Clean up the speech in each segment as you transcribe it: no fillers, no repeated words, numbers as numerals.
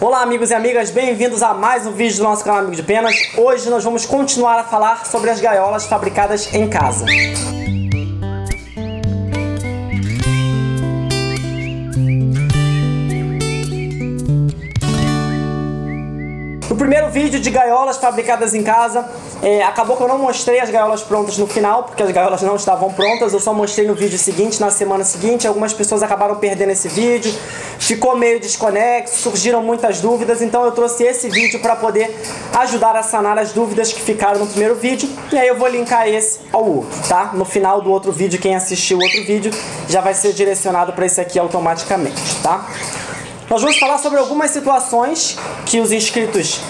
Olá amigos e amigas, bem-vindos a mais um vídeo do nosso canal Amigo de Penas. Hoje nós vamos continuar a falar sobre as gaiolas fabricadas em casa. No primeiro vídeo de gaiolas fabricadas em casa, acabou que eu não mostrei as gaiolas prontas no final, porque as gaiolas não estavam prontas, eu só mostrei no vídeo seguinte, na semana seguinte. Algumas pessoas acabaram perdendo esse vídeo, ficou meio desconexo, surgiram muitas dúvidas, então eu trouxe esse vídeo para poder ajudar a sanar as dúvidas que ficaram no primeiro vídeo, e aí eu vou linkar esse ao outro, tá? No final do outro vídeo, quem assistiu o outro vídeo já vai ser direcionado para esse aqui automaticamente, tá? Nós vamos falar sobre algumas situações que os inscritos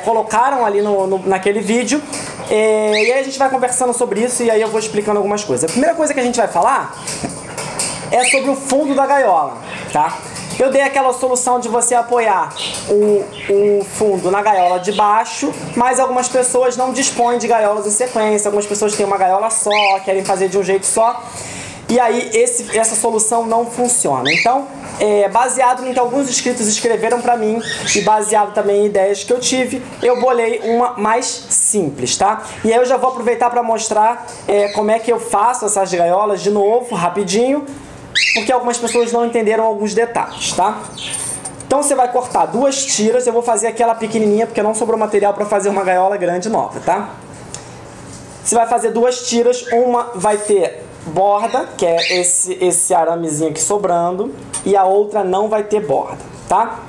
colocaram ali naquele vídeo, e aí a gente vai conversando sobre isso e aí eu vou explicando algumas coisas. A primeira coisa que a gente vai falar é sobre o fundo da gaiola, tá? Eu dei aquela solução de você apoiar o fundo na gaiola de baixo, mas algumas pessoas não dispõem de gaiolas em sequência, algumas pessoas têm uma gaiola só, querem fazer de um jeito só, e aí essa solução não funciona. Então, baseado no que alguns inscritos escreveram pra mim e baseado também em ideias que eu tive, eu bolei uma mais simples, tá? E aí eu já vou aproveitar para mostrar como é que eu faço essas gaiolas de novo, rapidinho, porque algumas pessoas não entenderam alguns detalhes, tá? Então você vai cortar duas tiras, eu vou fazer aquela pequenininha porque não sobrou material para fazer uma gaiola grande nova, tá? Você vai fazer duas tiras, uma vai ter borda, que é esse aramezinho aqui sobrando, e a outra não vai ter borda, tá?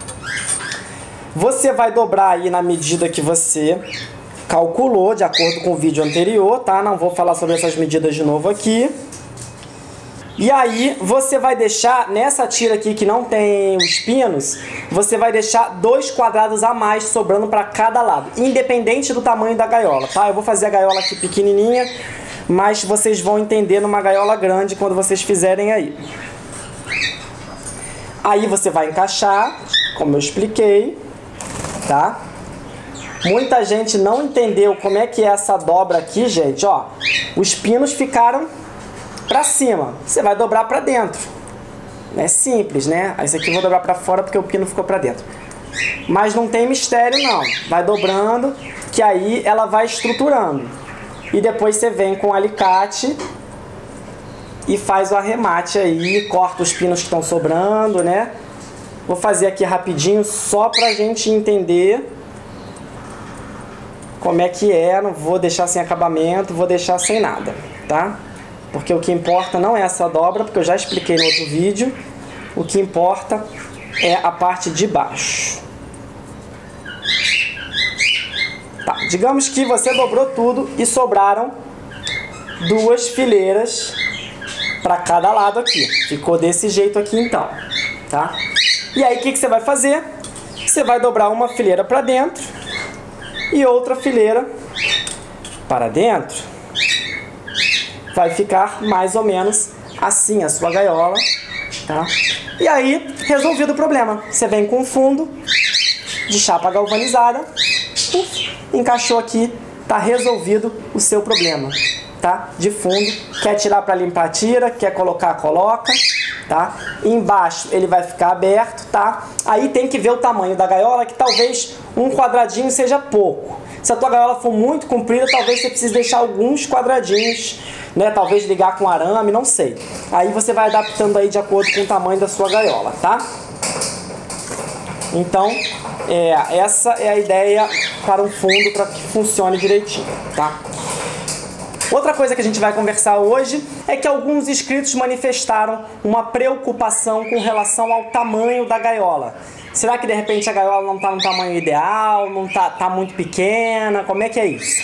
Você vai dobrar aí na medida que você calculou, de acordo com o vídeo anterior, tá? Não vou falar sobre essas medidas de novo aqui. E aí você vai deixar, nessa tira aqui que não tem os pinos, você vai deixar 2 quadrados a mais sobrando para cada lado, independente do tamanho da gaiola, tá? Eu vou fazer a gaiola aqui pequenininha, mas vocês vão entender numa gaiola grande quando vocês fizerem aí. Aí você vai encaixar, como eu expliquei, tá? Muita gente não entendeu como é que é essa dobra aqui, gente, ó. Os pinos ficaram pra cima, você vai dobrar pra dentro. É simples, né? Esse aqui eu vou dobrar pra fora porque o pino ficou pra dentro. Mas não tem mistério não, vai dobrando, que aí ela vai estruturando. E depois você vem com o alicate e faz o arremate aí, corta os pinos que estão sobrando, né? Vou fazer aqui rapidinho só pra gente entender como é que é. Não vou deixar sem acabamento, vou deixar sem nada, tá? Porque o que importa não é essa dobra, porque eu já expliquei no outro vídeo. O que importa é a parte de baixo. Tá, digamos que você dobrou tudo e sobraram 2 fileiras para cada lado aqui. Ficou desse jeito aqui então, tá? E aí o que você vai fazer? Você vai dobrar uma fileira para dentro e outra fileira para dentro. Vai ficar mais ou menos assim a sua gaiola, tá? E aí, resolvido o problema. Você vem com um fundo de chapa galvanizada, encaixou aqui, tá resolvido o seu problema, tá? De fundo, quer tirar para limpar, tira, quer colocar, coloca, tá? Embaixo ele vai ficar aberto, tá? Aí tem que ver o tamanho da gaiola, que talvez um quadradinho seja pouco. Se a tua gaiola for muito comprida, talvez você precise deixar alguns quadradinhos, né? Talvez ligar com arame, não sei. Aí você vai adaptando aí de acordo com o tamanho da sua gaiola, tá? Então, essa é a ideia para um fundo, para que funcione direitinho, tá? Outra coisa que a gente vai conversar hoje é que alguns inscritos manifestaram uma preocupação com relação ao tamanho da gaiola. Será que de repente a gaiola não está no tamanho ideal, não tá muito pequena? Como é que é isso?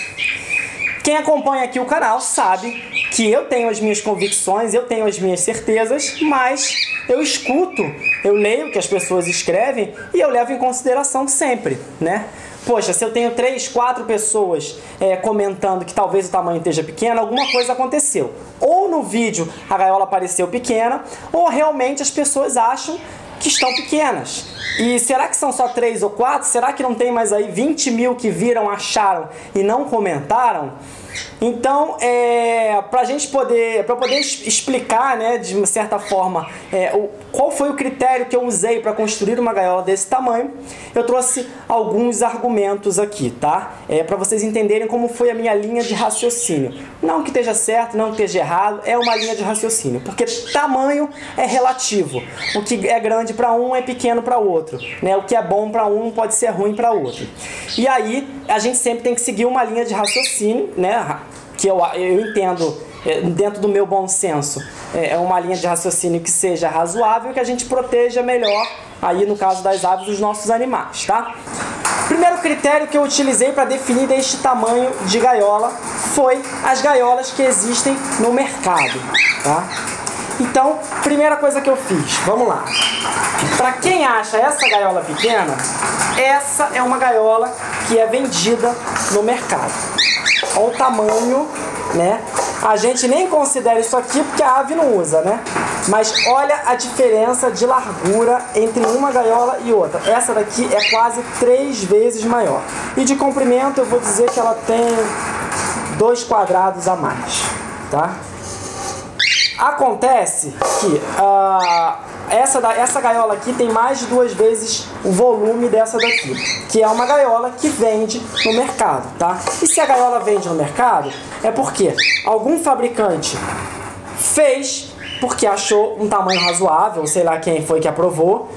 Quem acompanha aqui o canal sabe que eu tenho as minhas convicções, eu tenho as minhas certezas, mas eu escuto, eu leio o que as pessoas escrevem e eu levo em consideração sempre, né? Poxa, se eu tenho 3, 4 pessoas comentando que talvez o tamanho esteja pequeno, alguma coisa aconteceu. Ou no vídeo a gaiola apareceu pequena, ou realmente as pessoas acham que estão pequenas. E será que são só 3 ou 4? Será que não tem mais aí 20 mil que viram, acharam e não comentaram? Então, para poder explicar, né, de certa forma, qual foi o critério que eu usei para construir uma gaiola desse tamanho, eu trouxe alguns argumentos aqui, tá? Para vocês entenderem como foi a minha linha de raciocínio. Não que esteja certo, não que esteja errado, é uma linha de raciocínio, porque tamanho é relativo. O que é grande para um é pequeno para outro, né? O que é bom para um pode ser ruim para outro. E aí, a gente sempre tem que seguir uma linha de raciocínio, né? Que eu entendo, dentro do meu bom senso, é uma linha de raciocínio que seja razoável e que a gente proteja melhor, aí no caso das aves, os nossos animais, tá? Primeiro critério que eu utilizei para definir este tamanho de gaiola foi as gaiolas que existem no mercado, tá? Então, primeira coisa que eu fiz, vamos lá. Para quem acha essa gaiola pequena, essa é uma gaiola que é vendida no mercado. Olha o tamanho, né? A gente nem considera isso aqui porque a ave não usa, né? Mas olha a diferença de largura entre uma gaiola e outra. Essa daqui é quase 3 vezes maior. E de comprimento eu vou dizer que ela tem 2 quadrados a mais, tá? Acontece que essa gaiola aqui tem mais de 2 vezes o volume dessa daqui, que é uma gaiola que vende no mercado, tá? E se a gaiola vende no mercado, é porque algum fabricante fez porque achou um tamanho razoável, sei lá quem foi que aprovou.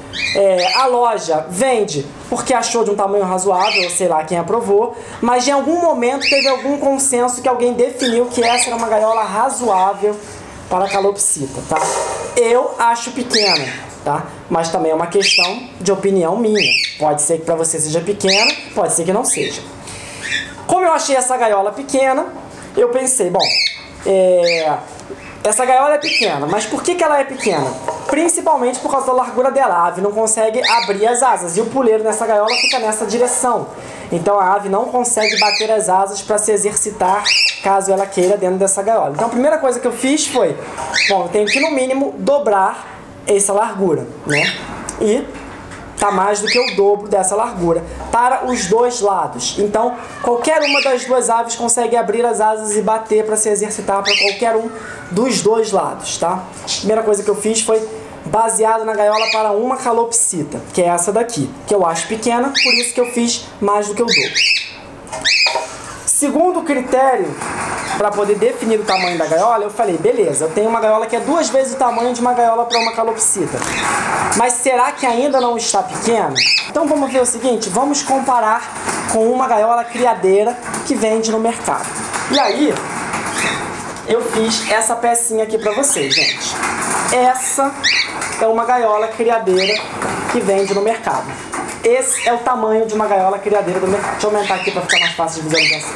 A loja vende porque achou de um tamanho razoável, sei lá quem aprovou, mas em algum momento teve algum consenso que alguém definiu que essa era uma gaiola razoável para a calopsita, tá? Eu acho pequena, tá? Mas também é uma questão de opinião minha. Pode ser que para você seja pequena, pode ser que não seja. Como eu achei essa gaiola pequena, eu pensei, bom, essa gaiola é pequena, mas por que ela é pequena? Principalmente por causa da largura dela. A ave não consegue abrir as asas e o puleiro nessa gaiola fica nessa direção. Então a ave não consegue bater as asas para se exercitar caso ela queira dentro dessa gaiola. Então a primeira coisa que eu fiz foi, bom, eu tenho que no mínimo dobrar essa largura, né? E tá mais do que o dobro dessa largura para os dois lados. Então qualquer uma das duas aves consegue abrir as asas e bater para se exercitar para qualquer um dos dois lados, tá? A primeira coisa que eu fiz foi baseado na gaiola para uma calopsita, que é essa daqui, que eu acho pequena, por isso que eu fiz mais do que o dobro. Segundo critério, para poder definir o tamanho da gaiola, eu falei, beleza, eu tenho uma gaiola que é 2 vezes o tamanho de uma gaiola para uma calopsita. Mas será que ainda não está pequena? Então vamos ver o seguinte, vamos comparar com uma gaiola criadeira que vende no mercado. E aí, eu fiz essa pecinha aqui para vocês, gente. Essa é uma gaiola criadeira que vende no mercado. Esse é o tamanho de uma gaiola criadeira do mercado. Deixa eu aumentar aqui para ficar mais fácil de visualização.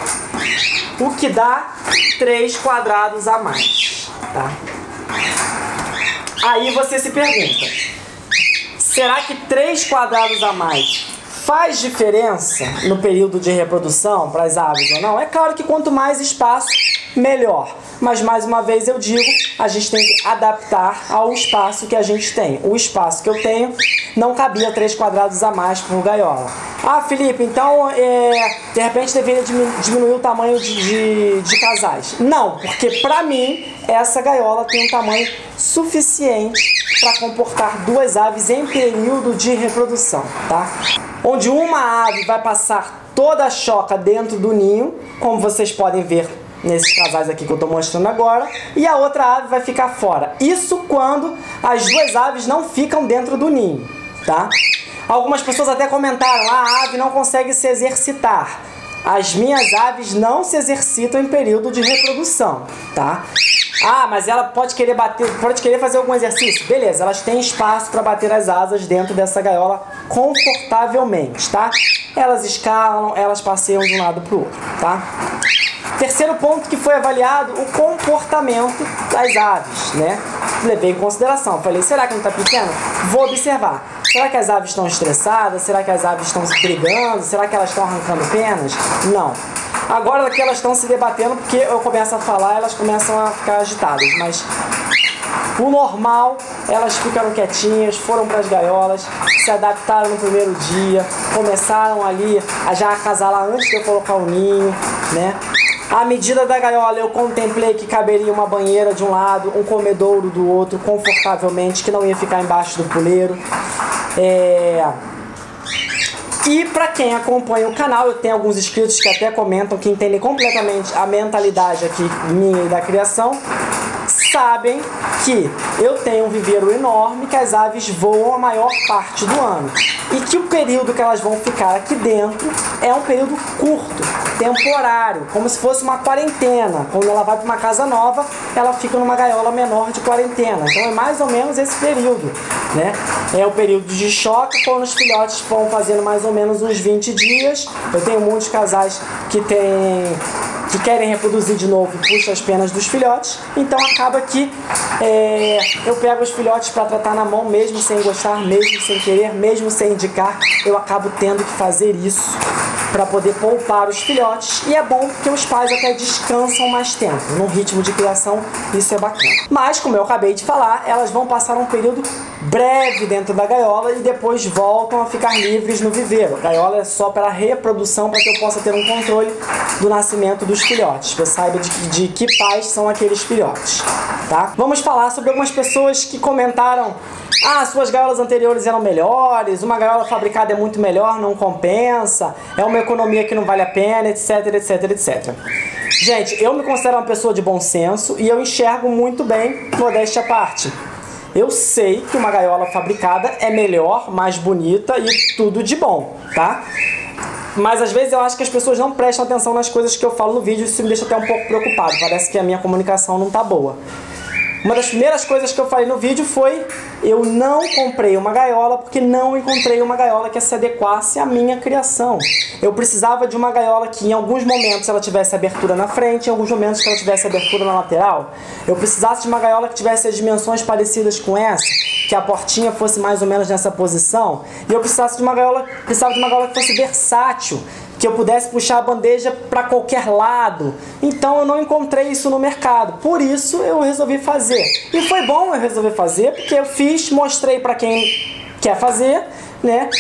O que dá 3 quadrados a mais, tá? Aí você se pergunta, será que 3 quadrados a mais faz diferença no período de reprodução para as aves ou não? É claro que quanto mais espaço, melhor. Mas mais uma vez eu digo, a gente tem que adaptar ao espaço que a gente tem. O espaço que eu tenho não cabia 3 quadrados a mais por gaiola. Ah, Felipe, então de repente deveria diminuir o tamanho de casais. Não, porque para mim essa gaiola tem um tamanho suficiente para comportar 2 aves em período de reprodução, tá? Onde uma ave vai passar toda a choca dentro do ninho, como vocês podem ver nesses casais aqui que eu estou mostrando agora, e a outra ave vai ficar fora. Isso quando as 2 aves não ficam dentro do ninho, tá? Algumas pessoas até comentaram, a ave não consegue se exercitar. As minhas aves não se exercitam em período de reprodução, tá? Ah, mas ela pode querer fazer algum exercício. Beleza, elas têm espaço para bater as asas dentro dessa gaiola confortavelmente, tá? Elas escalam, elas passeiam de um lado para o outro, tá? Terceiro ponto que foi avaliado, o comportamento das aves, né? Levei em consideração, falei, será que não está pequeno? Vou observar. Será que as aves estão estressadas? Será que as aves estão brigando? Será que elas estão arrancando penas? Não. Agora que elas estão se debatendo, porque eu começo a falar, elas começam a ficar agitadas, mas o normal, elas ficaram quietinhas, foram para as gaiolas, se adaptaram no primeiro dia, começaram ali a já acasalar antes de eu colocar o ninho, né? A medida da gaiola eu contemplei que caberia uma banheira de um lado, um comedouro do outro, confortavelmente, que não ia ficar embaixo do puleiro. E para quem acompanha o canal, eu tenho alguns inscritos que até comentam que entendem completamente a mentalidade aqui minha e da criação, sabem que eu tenho um viveiro enorme, que as aves voam a maior parte do ano e que o período que elas vão ficar aqui dentro é um período curto, temporário, como se fosse uma quarentena. Quando ela vai para uma casa nova, ela fica numa gaiola menor de quarentena. Então é mais ou menos esse período, né? É o período de choque, quando os filhotes vão fazendo mais ou menos uns 20 dias. Eu tenho muitos casais que querem reproduzir de novo e puxam as penas dos filhotes. Então acaba que eu pego os filhotes para tratar na mão, mesmo sem gostar, mesmo sem querer, mesmo sem indicar. Eu acabo tendo que fazer isso para poder poupar os filhotes. E é bom porque os pais até descansam mais tempo. Num ritmo de criação, isso é bacana. Mas, como eu acabei de falar, elas vão passar um período breve dentro da gaiola e depois voltam a ficar livres no viveiro. A gaiola é só para reprodução, para que eu possa ter um controle do nascimento dos filhotes, que eu saiba de que pais são aqueles filhotes, tá? Vamos falar sobre algumas pessoas que comentaram: ah, suas gaiolas anteriores eram melhores, uma gaiola fabricada é muito melhor, não compensa, é uma economia que não vale a pena, etc, etc, etc. Gente, eu me considero uma pessoa de bom senso e eu enxergo muito bem, modéstia à parte. Eu sei que uma gaiola fabricada é melhor, mais bonita e tudo de bom, tá? Mas às vezes eu acho que as pessoas não prestam atenção nas coisas que eu falo no vídeo e isso me deixa até um pouco preocupado. Parece que a minha comunicação não tá boa. Uma das primeiras coisas que eu falei no vídeo foi: eu não comprei uma gaiola porque não encontrei uma gaiola que se adequasse à minha criação. Eu precisava de uma gaiola que em alguns momentos ela tivesse abertura na frente, em alguns momentos que ela tivesse abertura na lateral. Eu precisasse de uma gaiola que tivesse as dimensões parecidas com essa, que a portinha fosse mais ou menos nessa posição. E eu precisava de uma gaiola que fosse versátil, que eu pudesse puxar a bandeja para qualquer lado. Então eu não encontrei isso no mercado. Por isso eu resolvi fazer. E foi bom eu resolver fazer, porque eu fiz, mostrei para quem quer fazer, né?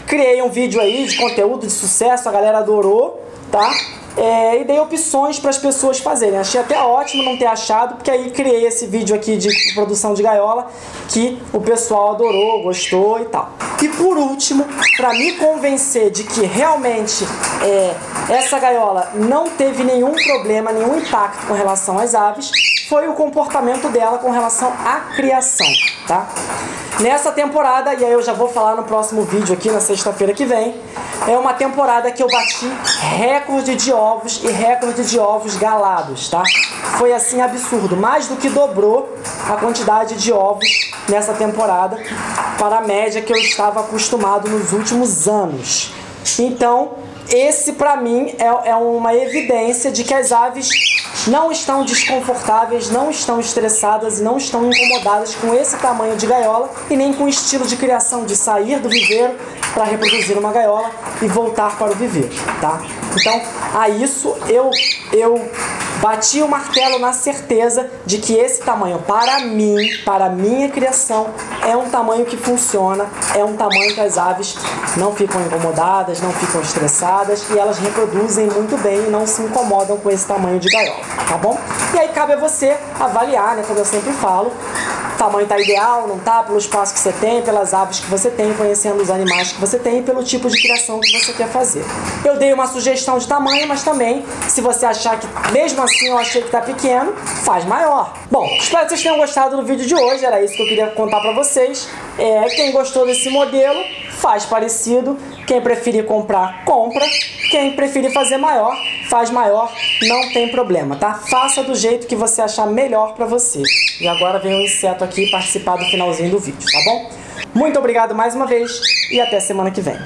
Criei um vídeo aí de conteúdo de sucesso, a galera adorou, tá? E dei opções para as pessoas fazerem. Achei até ótimo não ter achado, porque aí criei esse vídeo aqui de produção de gaiola que o pessoal adorou, gostou e tal. E por último, para me convencer de que realmente essa gaiola não teve nenhum problema, nenhum impacto com relação às aves, foi o comportamento dela com relação à criação, tá? Nessa temporada, e aí eu já vou falar no próximo vídeo aqui, na sexta-feira que vem, é uma temporada que eu bati recorde de ovos e recorde de ovos galados, tá? Foi assim absurdo, mais do que dobrou a quantidade de ovos nessa temporada para a média que eu estava acostumado nos últimos anos. Então, esse para mim é uma evidência de que as aves não estão desconfortáveis, não estão estressadas e não estão incomodadas com esse tamanho de gaiola e nem com o estilo de criação de sair do viveiro para reproduzir uma gaiola e voltar para o viveiro, tá? Então, a isso eu bati o martelo na certeza de que esse tamanho, para mim, para a minha criação, é um tamanho que funciona, é um tamanho que as aves não ficam incomodadas, não ficam estressadas e elas reproduzem muito bem e não se incomodam com esse tamanho de gaiola, tá bom? E aí cabe a você avaliar, né, como eu sempre falo, o tamanho tá ideal, não tá, pelo espaço que você tem, pelas aves que você tem, conhecendo os animais que você tem e pelo tipo de criação que você quer fazer. Eu dei uma sugestão de tamanho, mas também, se você achar que mesmo assim eu achei que tá pequeno, faz maior. Bom, espero que vocês tenham gostado do vídeo de hoje, era isso que eu queria contar pra vocês. Quem gostou desse modelo, faz parecido. Quem preferir comprar, compra. Quem preferir fazer maior, faz maior, não tem problema, tá? Faça do jeito que você achar melhor pra você. E agora vem o inseto aqui participar do finalzinho do vídeo, tá bom? Muito obrigado mais uma vez e até semana que vem.